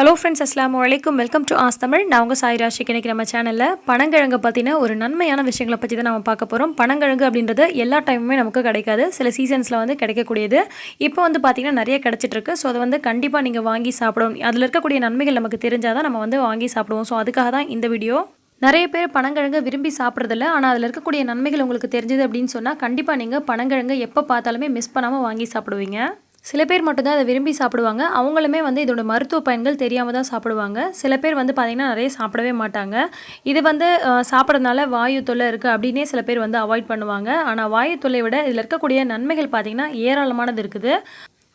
Hello friends, அஸ்ஸலாமு அலைக்கும். Welcome to as Tamil. நான் உங்கள் சாய் ராஷிக். இன்றைக்கி நம்ம சேனலில் பனங்கிழங்கு பற்றின ஒரு நன்மையான விஷயங்களை பற்றி தான் நம்ம பார்க்க போகிறோம். பனங்கிழங்கு அப்படின்றது எல்லா டைமுமே நமக்கு கிடைக்காது, சில சீசன்ஸில் வந்து கிடைக்கக்கூடியது. இப்போ வந்து பார்த்திங்கன்னா நிறைய கிடச்சிட்ருக்கு. ஸோ அதை வந்து கண்டிப்பாக நீங்கள் வாங்கி சாப்பிடணும். அதில் இருக்கக்கூடிய நன்மைகள் நமக்கு தெரிஞ்சால் தான் நம்ம வந்து வாங்கி சாப்பிடுவோம். ஸோ அதுக்காக தான் இந்த வீடியோ. நிறைய பேர் பனங்கிழங்கு விரும்பி சாப்பிட்றதில்ல. ஆனால் அதில் இருக்கக்கூடிய நன்மைகள் உங்களுக்கு தெரிஞ்சது அப்படின்னு சொன்னால் கண்டிப்பாக நீங்கள் பனங்கிழங்கு எப்போ பார்த்தாலுமே மிஸ் பண்ணாமல் வாங்கி சாப்பிடுவீங்க. சில பேர் மட்டும்தான் அதை விரும்பி சாப்பிடுவாங்க. அவங்களுமே வந்து இதோட மருத்துவ பயன்கள் தெரியாமல் தான் சாப்பிடுவாங்க. சில பேர் வந்து பார்த்திங்கன்னா நிறைய சாப்பிடவே மாட்டாங்க. இது வந்து சாப்பிட்றதுனால வாயு தொல்லை இருக்குது அப்படின்னே சில பேர் வந்து அவாய்ட் பண்ணுவாங்க. ஆனால் வாயு தொல்லை விட இதில் இருக்கக்கூடிய நன்மைகள் பார்த்திங்கன்னா ஏராளமானது இருக்குது.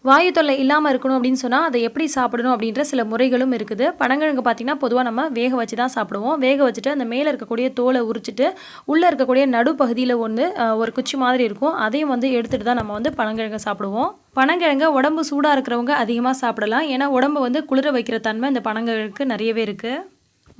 வாயு தொல்லை இல்லாமல் இருக்கணும் அப்படின்னு சொன்னால் அதை எப்படி சாப்பிடணும் அப்படின்ற சில முறைகளும் இருக்குது. பனங்கிழங்கு பார்த்திங்கன்னா பொதுவாக நம்ம வேக வச்சு தான் சாப்பிடுவோம். வேக வச்சுட்டு அந்த மேலே இருக்கக்கூடிய தோலை உரிச்சிட்டு உள்ளே இருக்கக்கூடிய நடுப்பகுதியில் ஒரு குச்சி மாதிரி இருக்கும், அதையும் வந்து எடுத்துகிட்டு தான் நம்ம வந்து பனங்கிழங்கை சாப்பிடுவோம். பனங்கிழங்கை உடம்பு சூடாக இருக்கிறவங்க அதிகமாக சாப்பிடலாம். ஏன்னா உடம்பு வந்து குளிர வைக்கிற தன்மை இந்த பனங்கிழங்குக்கு நிறையவே இருக்குது.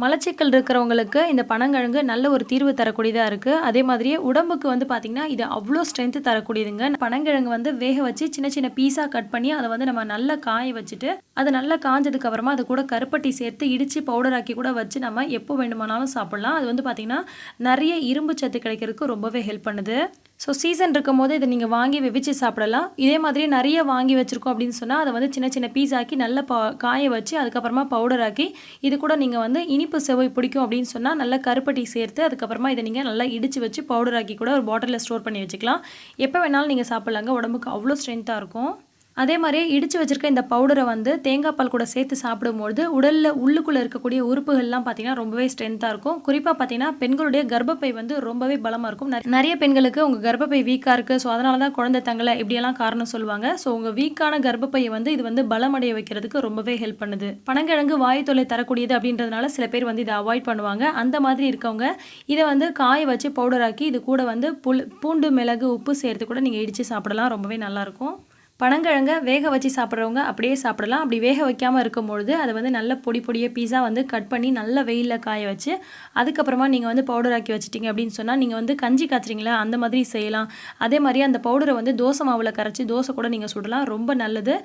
மலச்சிக்கல் இருக்கிறவங்களுக்கு இந்த பனங்கிழங்கு நல்ல ஒரு தீர்வு தரக்கூடியதாக இருக்குது. அதே மாதிரியே உடம்புக்கு வந்து பார்த்திங்கன்னா இது அவ்வளோ ஸ்ட்ரென்த்து தரக்கூடியதுங்க. பனங்கிழங்கு வந்து வேக வச்சு சின்ன சின்ன பீஸாக கட் பண்ணி அதை வந்து நம்ம நல்லா காய வச்சுட்டு அது நல்லா காஞ்சதுக்கு அப்புறமா அது கூட கருப்பட்டி சேர்த்து இடித்து பவுடராக்கி கூட வச்சு நம்ம எப்போ வேண்டுமானாலும் சாப்பிட்லாம். அது வந்து பார்த்திங்கன்னா நிறைய இரும்பு சத்து கிடைக்கிறதுக்கு ரொம்பவே ஹெல்ப் பண்ணுது. ஸோ சீசன் இருக்கும் போது இதை நீங்கள் வாங்கி வெவிச்சு சாப்பிடலாம். இதே மாதிரி நிறைய வாங்கி வச்சுருக்கோம் அப்படின்னு சொன்னால் அதை வந்து சின்ன சின்ன பீஸ் ஆக்கி நல்லா காய வச்சு அதுக்கப்புறமா பவுடர் ஆக்கி இது கூட நீங்கள் வந்து இனிப்பு சுவை பிடிக்கும் அப்படின்னு சொன்னால் நல்லா கருப்பட்டி சேர்த்து அதுக்கப்புறமா இதை நீங்கள் நல்லா இடித்து வச்சு பவுடர் ஆக்கி கூட ஒரு பாட்டிலில் ஸ்டோர் பண்ணி வச்சுக்கலாம். எப்போ வேணாலும் நீங்கள் சாப்பிட்லாங்க. உடம்புக்கு அவ்வளோ ஸ்ட்ரென்த்தாக இருக்கும். அதே மாதிரியே இடித்து வச்சுருக்க இந்த பவுடரை வந்து தேங்காய் பால் கூட சேர்த்து சாப்பிடும்போது உடலில் உள்ளுக்குள்ளே இருக்கக்கூடிய உறுப்புகள்லாம் பார்த்திங்கன்னா ரொம்பவே ஸ்ட்ரென்த்தாக இருக்கும். குறிப்பாக பார்த்திங்கன்னா பெண்களுடைய கர்ப்பப்பை வந்து ரொம்பவே பலமாக இருக்கும். நிறைய பெண்களுக்கு உங்கள் கர்ப்பப்பை வீக்காக இருக்குது, ஸோ அதனால தான் குழந்தை தங்கலை இப்படியெல்லாம் காரணம் சொல்லுவாங்க. ஸோ உங்கள் வீக்கான கர்ப்பப்பையை வந்து இது வந்து பலமடைய வைக்கிறதுக்கு ரொம்பவே ஹெல்ப் பண்ணுது. பனங்கிழங்கு வாயு தொல்லை தரக்கூடியது அப்படின்றதுனால சில பேர் வந்து இதை அவாய்ட் பண்ணுவாங்க. அந்த மாதிரி இருக்கவங்க இதை வந்து காய வச்சு பவுடராக்கி இது கூட வந்து பூண்டு, மிளகு, உப்பு சேர்த்து கூட நீங்கள் இடித்து சாப்பிடலாம். ரொம்பவே நல்லாயிருக்கும். பனங்கிழங்கை வேக வச்சு சாப்பிட்றவங்க அப்படியே சாப்பிடலாம். அப்படி வேக வைக்காமல் இருக்கும்பொழுது அதை வந்து நல்ல பொடி பொடியாக பீஸாக வந்து கட் பண்ணி நல்ல வெயிலில் காய வச்சு அதுக்கப்புறமா நீங்கள் வந்து பவுடர் ஆக்கி வச்சிட்டிங்க அப்படின்னு சொன்னால் நீங்கள் வந்து கஞ்சி காய்ச்சிங்களா அந்த மாதிரி செய்யலாம். அதே மாதிரி அந்த பவுடரை வந்து தோசை மாவில் கரைச்சி தோசை கூட நீங்கள் சுடலாம். ரொம்ப நல்லது.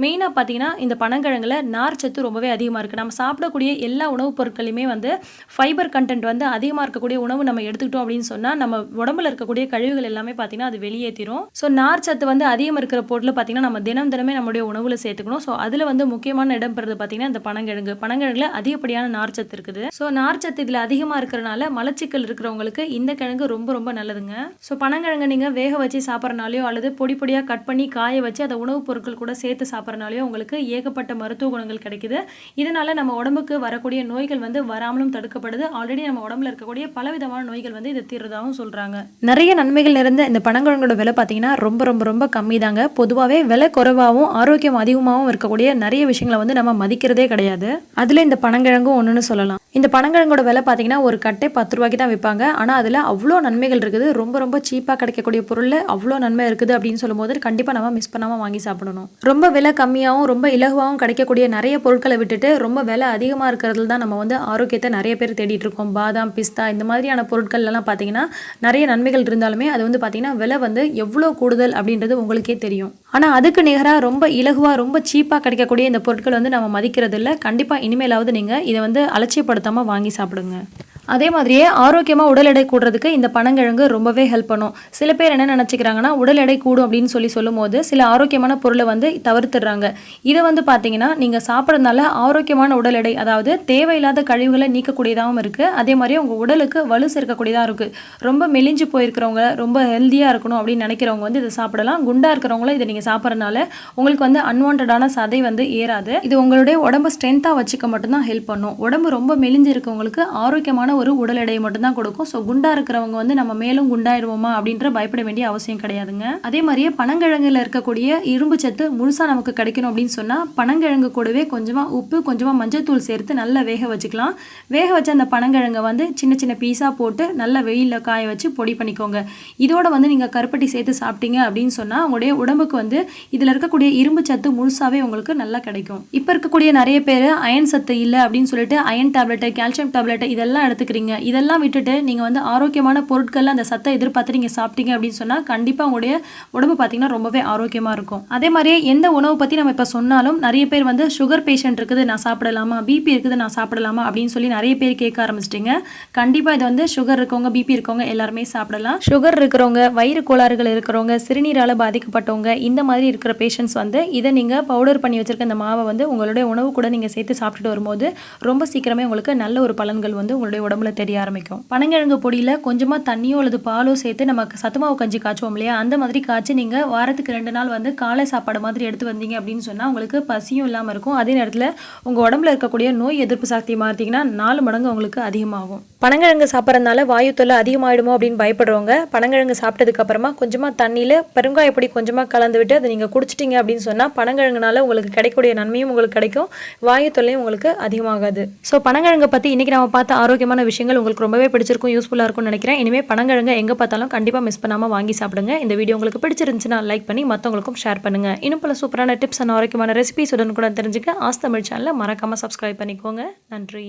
மெயினாக பார்த்தீங்கன்னா இந்த பனங்கிழங்குல நார் சத்து ரொம்பவே அதிகமாக இருக்குது. நம்ம சாப்பிடக்கூடிய எல்லா உணவுப் பொருட்களையுமே வந்து ஃபைபர் கண்டென்ட் வந்து அதிகமாக இருக்கக்கூடிய உணவு நம்ம எடுத்துக்கிட்டோம் அப்படின்னு சொன்னால் நம்ம உடம்புல இருக்கக்கூடிய கழிவுகள் எல்லாமே பார்த்தீங்கன்னா அது வெளியேற்றிடும். ஸோ நார் சத்து வந்து அதிகம் இருக்கிற பொருள் பார்த்தீங்கன்னா நம்ம தினமே நம்மளுடைய உணவுல சேர்த்துக்கணும். ஸோ அதில் வந்து முக்கியமான இடம் பெறுறது பார்த்தீங்கன்னா இந்த பனங்கிழங்குல அதிகப்படியான நார்ச்சத்து இருக்குது. ஸோ நார்ச்சத்து இதில் அதிகமாக இருக்கிறனால மலச்சிக்கல் இருக்கிறவங்களுக்கு இந்த கிழங்கு ரொம்ப ரொம்ப நல்லதுங்க. ஸோ பனங்கிழங்கு நீங்கள் வேக வச்சு சாப்பிட்றனாலையோ அல்லது பொடி பொடியாக கட் பண்ணி காய வச்சு அதை உணவுப் பொருட்கள் கூட சேர்த்து சாப்பிட்றனாலையோ உங்களுக்கு ஏகப்பட்ட மருத்துவ குணங்கள் கிடைக்குது. இதனால நம்ம உடம்புக்கு வரக்கூடிய நோய்கள் வந்து வராமலும் தடுக்கப்படுது. ஆல்ரெடி நம்ம உடம்புல இருக்கக்கூடிய பலவிதமான நோய்கள் வந்து இதை தீர்றதாகவும் சொல்றாங்க. நிறைய நன்மைகள் நிறைந்த இந்த பனங்கிழங்கோட விலை பார்த்தீங்கன்னா ரொம்ப ரொம்ப ரொம்ப கம்மி தாங்க. பொதுவாகவே விலை குறைவாகவும் ஆரோக்கியம் அதிகமாகவும் இருக்கக்கூடிய நிறைய விஷயங்களை வந்து நம்ம மதிக்கிறதே கிடையாது. அதில் இந்த பனங்கிழங்கும் ஒன்றுன்னு சொல்லலாம். இந்த பனங்கிழங்கோட விலை பார்த்தீங்கன்னா ஒரு கட்டை 10 ரூபாய்க்கு தான் விற்பாங்க. ஆனால் அதில் அவ்வளோ நன்மைகள் இருக்குது. ரொம்ப ரொம்ப சீப்பாக கிடைக்கக்கூடிய பொருளில் அவ்வளோ நன்மை இருக்குது அப்படின்னு சொல்லும்போது கண்டிப்பாக நம்ம மிஸ் பண்ணாமல் வாங்கி சாப்பிடணும். ரொம்ப விலை கம்மியாகவும் ரொம்ப இலகுவாகவும் கிடைக்கக்கூடிய நிறைய பொருட்களை விட்டுட்டு ரொம்ப விலை அதிகமாக இருக்கிறதுல தான் நம்ம வந்து ஆரோக்கியத்தை நிறைய பேர் தேடிட்டு இருக்கோம். பாதாம், பிஸ்தா இந்த மாதிரியான பொருட்கள்லாம் பார்த்தீங்கன்னா நிறைய நன்மைகள் இருந்தாலுமே அது வந்து பார்த்தீங்கன்னா விலை வந்து எவ்வளோ கூடுதல் அப்படின்றது உங்களுக்கே தெரியும். ஆனால் அதுக்கு நிகராக ரொம்ப இலகுவாக ரொம்ப சீப்பாக கிடைக்கக்கூடிய இந்த பொருட்கள் வந்து நம்ம மதிக்கிறது இல்லை. கண்டிப்பாக இனிமேலாவது நீங்கள் இதை வந்து அலட்சியப்படுத்தாமல் வாங்கி சாப்பிடுங்க. அதே மாதிரியே ஆரோக்கியமாக உடல் எடை கூடுறதுக்கு இந்த பனங்கிழங்கு ரொம்பவே ஹெல்ப் பண்ணும். சில பேர் என்ன நினச்சிக்கிறாங்கன்னா உடல் எடை கூடும் அப்படின்னு சொல்லும் போது சில ஆரோக்கியமான பொருளை வந்து தவிர்த்துடுறாங்க. இதை வந்து பார்த்தீங்கன்னா நீங்கள் சாப்பிட்றதுனால ஆரோக்கியமான உடல் எடை, அதாவது தேவையில்லாத கழிவுகளை நீக்கக்கூடியதாகவும் இருக்குது. அதே மாதிரி உங்கள் உடலுக்கு வலு சேர்க்கக்கூடியதாக இருக்குது. ரொம்ப மெலிஞ்சு போயிருக்கிறவங்க, ரொம்ப ஹெல்த்தியாக இருக்கணும் அப்படின்னு நினைக்கிறவங்க வந்து இதை சாப்பிடலாம். குண்டாக இருக்கிறவங்களும் இதை நீங்கள் சாப்பிட்றதுனால உங்களுக்கு வந்து அன்வான்டான சதை வந்து ஏறாது. இது உங்களுடைய உடம்பு ஸ்ட்ரென்த்தாக வச்சுக்க மட்டும்தான் ஹெல்ப் பண்ணும். உடம்பு ரொம்ப மெலிஞ்சு இருக்கவங்களுக்கு ஆரோக்கியமான ஒரு உடல் எடையை மட்டும்தான் கொடுக்கும். ஸோ குண்டா இருக்கிறவங்க வந்து நம்ம மேலும் குண்டாயிருவோமா அப்படின்ற பயப்பட வேண்டிய அவசியம் கிடையாதுங்க. அதே மாதிரியே பனங்கிழங்குல இருக்கக்கூடிய இரும்பு சத்து முழுசா நமக்கு கிடைக்கணும் அப்படின்னு சொன்னா பனங்கிழங்கு கூடவே கொஞ்சமா உப்பு, கொஞ்சமா மஞ்சள் தூள் சேர்த்து நல்லா வேக வச்சுக்கலாம். வேக வச்ச அந்த பனங்கிழங்கை வந்து சின்ன சின்ன பீஸா போட்டு நல்லா வெயிலில் காய வச்சு பொடி பண்ணிக்கோங்க. இதோட வந்து நீங்க கருப்பட்டி சேர்த்து சாப்பிட்டீங்க அப்படின்னு சொன்னா உங்களுடைய உடம்புக்கு வந்து இதுல இருக்கக்கூடிய இரும்பு சத்து முழுசாவே உங்களுக்கு நல்லா கிடைக்கும். இப்ப இருக்கக்கூடிய நிறைய பேர் அயன் சத்து இல்லை அப்படின்னு சொல்லிட்டு அயன் டேப்லெட், கால்சியம் டேப்லெட் இதெல்லாம் எடுத்து எடுத்துக்கிறீங்க. இதெல்லாம் விட்டுட்டு நீங்கள் வந்து ஆரோக்கியமான பொருட்கள் அந்த சத்தை எதிர்பார்த்து நீங்கள் சாப்பிட்டீங்க அப்படின்னு சொன்னால் கண்டிப்பாக உங்களுடைய உடம்பு பார்த்தீங்கன்னா ரொம்பவே ஆரோக்கியமாக இருக்கும். அதே மாதிரியே எந்த உணவை பற்றி நம்ம இப்போ சொன்னாலும் நிறைய பேர் வந்து சுகர் பேஷண்ட் இருக்குது நான் சாப்பிடலாமா, பிபி இருக்குது நான் சாப்பிடலாமா அப்படின்னு சொல்லி நிறைய பேர் கேட்க ஆரம்பிச்சிட்டிங்க. கண்டிப்பாக இது வந்து சுகர் இருக்கவங்க, பிபி இருக்கவங்க எல்லாருமே சாப்பிடலாம். சுகர் இருக்கிறவங்க, வயிறு கோளாறுகள் இருக்கிறவங்க, சிறுநீரால் பாதிக்கப்பட்டவங்க, இந்த மாதிரி இருக்கிற பேஷண்ட்ஸ் வந்து இதை நீங்கள் பவுடர் பண்ணி வச்சிருக்க இந்த மாவை வந்து உங்களுடைய உணவு கூட நீங்கள் சேர்த்து சாப்பிட்டுட்டு வரும்போது ரொம்ப சீக்கிரமே உங்களுக்கு நல்ல ஒரு பலன்கள் வந்து உங்களுடைய உடம்புல தெரிய ஆரம்பிக்கும். பனங்கிழங்கு பொடியில் கொஞ்சமாக தண்ணியோ அல்லது பாலோ சேர்த்து நமக்கு சத்துமாவு கஞ்சி காய்ச்சுவோம் இல்லையா, அந்த மாதிரி காய்ச்சி நீங்கள் வாரத்துக்கு 2 நாள் வந்து காலை சாப்பாடு மாதிரி எடுத்து வந்தீங்க அப்படின்னு சொன்னால் உங்களுக்கு பசியும் இல்லாமல் இருக்கும். அதே நேரத்தில் உங்கள் உடம்புல இருக்கக்கூடிய நோய் எதிர்ப்பு சக்தி பார்த்தீங்கன்னா 4 மடங்கு உங்களுக்கு அதிகமாகும். பனங்கிழங்கு சாப்பிட்றதுனால வாயு தொல்லை அதிகமாகிடுமோ அப்படின்னு பயப்படுறவங்க பனங்கிழங்கு சாப்பிட்டதுக்கு அப்புறமா கொஞ்சமாக தண்ணியில் பெருங்காயப்பொடி கொஞ்சமாக கலந்து விட்டு அதை நீங்கள் குடிச்சிட்டிங்க அப்படின்னு சொன்னால் பனங்கிழங்குனால உங்களுக்கு கிடைக்கக்கூடிய நன்மையும் உங்களுக்கு கிடைக்கும், வாயு தொல்லையும் உங்களுக்கு அதிகமாகாது. ஸோ பனங்கிழங்கை பற்றி இன்றைக்கி நம்ம பார்த்த ஆரோக்கியமான விஷயங்கள் உங்களுக்கு ரொம்பவே பிடிச்சிருக்கும், யூஸ்ஃபுல்லாக இருக்கும்னு நினைக்கிறேன். இனிமேல் பனங்கிழங்கை எங்கே பார்த்தாலும் கண்டிப்பாக மிஸ் பண்ணாமல் வாங்கி சாப்பிடுங்க. இந்த வீடியோ உங்களுக்கு பிடிச்சிருந்துச்சுன்னா லைக் பண்ணி மற்றவங்களுக்கும் ஷேர் பண்ணுங்கள். இன்னும் பல சூப்பரான டிப்ஸ் அண்ட் ஆரோக்கியமான ரெசிபிஸ் உடனுக்குடன் தெரிஞ்சுக்க ஆஸ் தமிழ் சேனலை மறக்காமல் சப்ஸ்கிரைப் பண்ணிக்கோங்க. நன்றி.